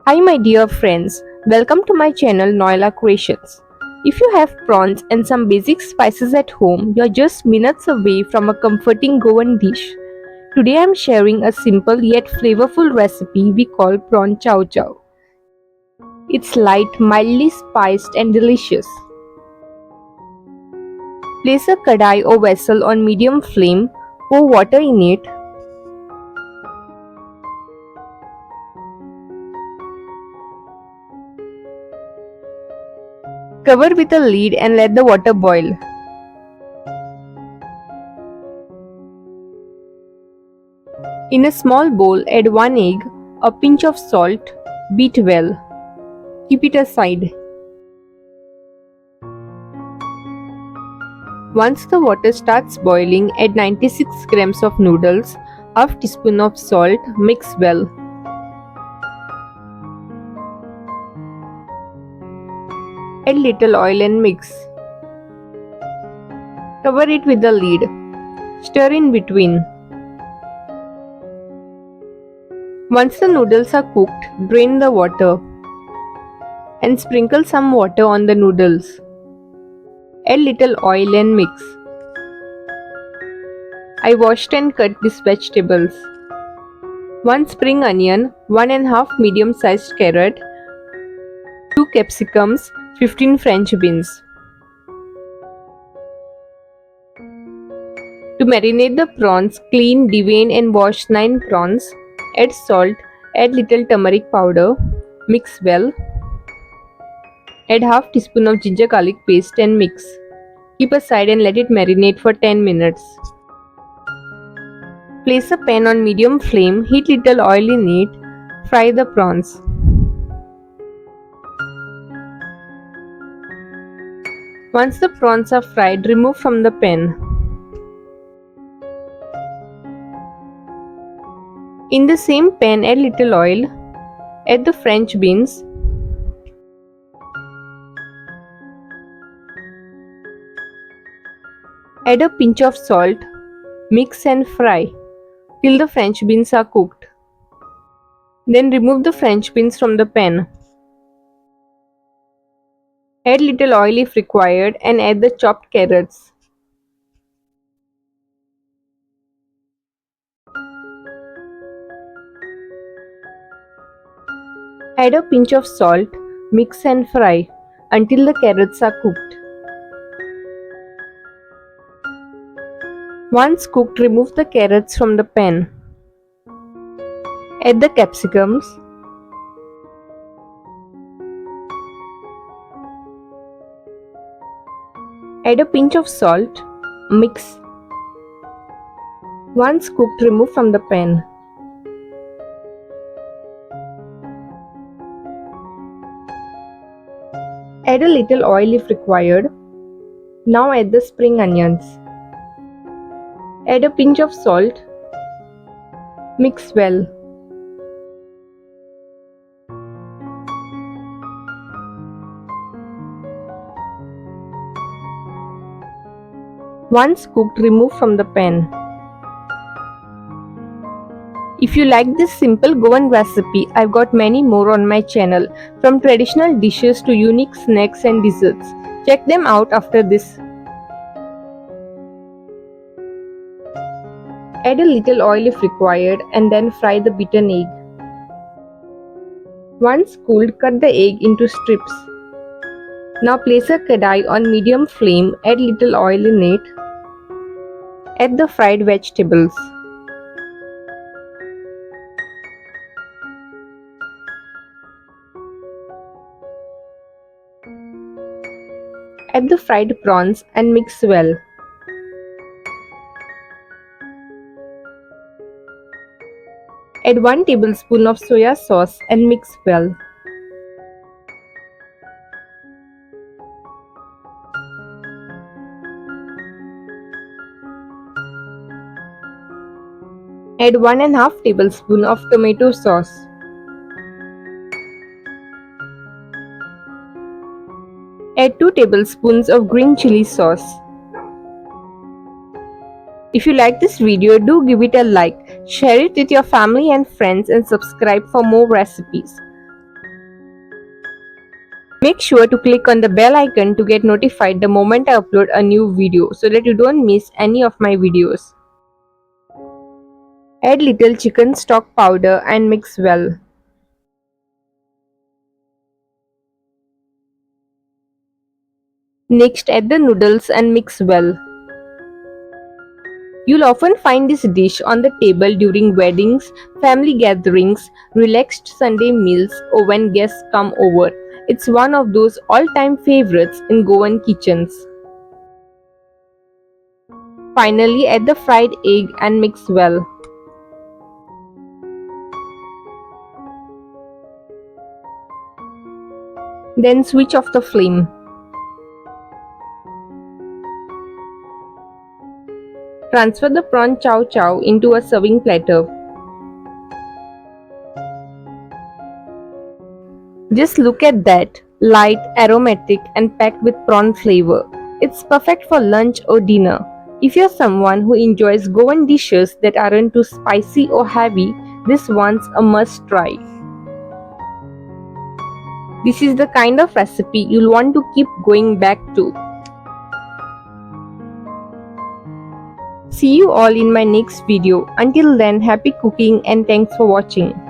Hi my dear friends, welcome to my channel Noila Creations. If you have prawns and some basic spices at home, you're just minutes away from a comforting Goan dish. Today I'm sharing a simple yet flavorful recipe we call Prawn Chow Chow. It's light, mildly spiced and delicious. Place a kadai or vessel on medium flame, pour water in it. Cover with a lid and let the water boil. In a small bowl, add 1 egg, a pinch of salt, beat well. Keep it aside. Once the water starts boiling, add 96 grams of noodles, half teaspoon of salt, mix well. Add little oil and mix. Cover it with the lid. Stir in between. Once the noodles are cooked, drain the water and sprinkle some water on the noodles. Add little oil and mix. I washed and cut these vegetables. 1 spring onion, 1 and half medium-sized carrot, 2 capsicums, 15 French beans. To marinate the prawns, clean, devein and wash 9 prawns. Add salt, add little turmeric powder, mix well. Add half teaspoon of ginger garlic paste and mix. Keep aside and let it marinate for 10 minutes. Place a pan on medium flame, heat little oil in it, fry the prawns. Once the prawns are fried, remove from the pan. In the same pan, add little oil, add the French beans, add a pinch of salt, mix and fry till the French beans are cooked. Then remove the French beans from the pan. Add little oil if required and add the chopped carrots. Add a pinch of salt, mix and fry until the carrots are cooked. Once cooked, remove the carrots from the pan. Add the capsicums. Add a pinch of salt, mix. Once cooked, remove from the pan. Add a little oil if required. Now add the spring onions. Add a pinch of salt. Mix well. Once cooked, remove from the pan. If you like this simple Goan recipe, I've got many more on my channel, from traditional dishes to unique snacks and desserts. Check them out after this. Add a little oil if required and then fry the beaten egg. Once cooled, cut the egg into strips. Now place a kadai on medium flame, add little oil in it. Add the fried vegetables. Add the fried prawns and mix well. Add 1 tablespoon of soya sauce and mix well. Add 1 and half tablespoon of tomato sauce. Add 2 tablespoons of green chili sauce. If you like this video, do give it a like, share it with your family and friends and subscribe for more recipes. Make sure to click on the bell icon to get notified the moment I upload a new video so that you don't miss any of my videos. Add little chicken stock powder and mix well. Next, add the noodles and mix well. You'll often find this dish on the table during weddings, family gatherings, relaxed Sunday meals, or when guests come over. It's one of those all-time favorites in Goan kitchens. Finally, add the fried egg and mix well. Then switch off the flame. Transfer the prawn chow chow into a serving platter. Just look at that, light, aromatic and packed with prawn flavor. It's perfect for lunch or dinner. If you're someone who enjoys Goan dishes that aren't too spicy or heavy, this one's a must try. This is the kind of recipe you'll want to keep going back to. See you all in my next video. Until then, happy cooking and thanks for watching.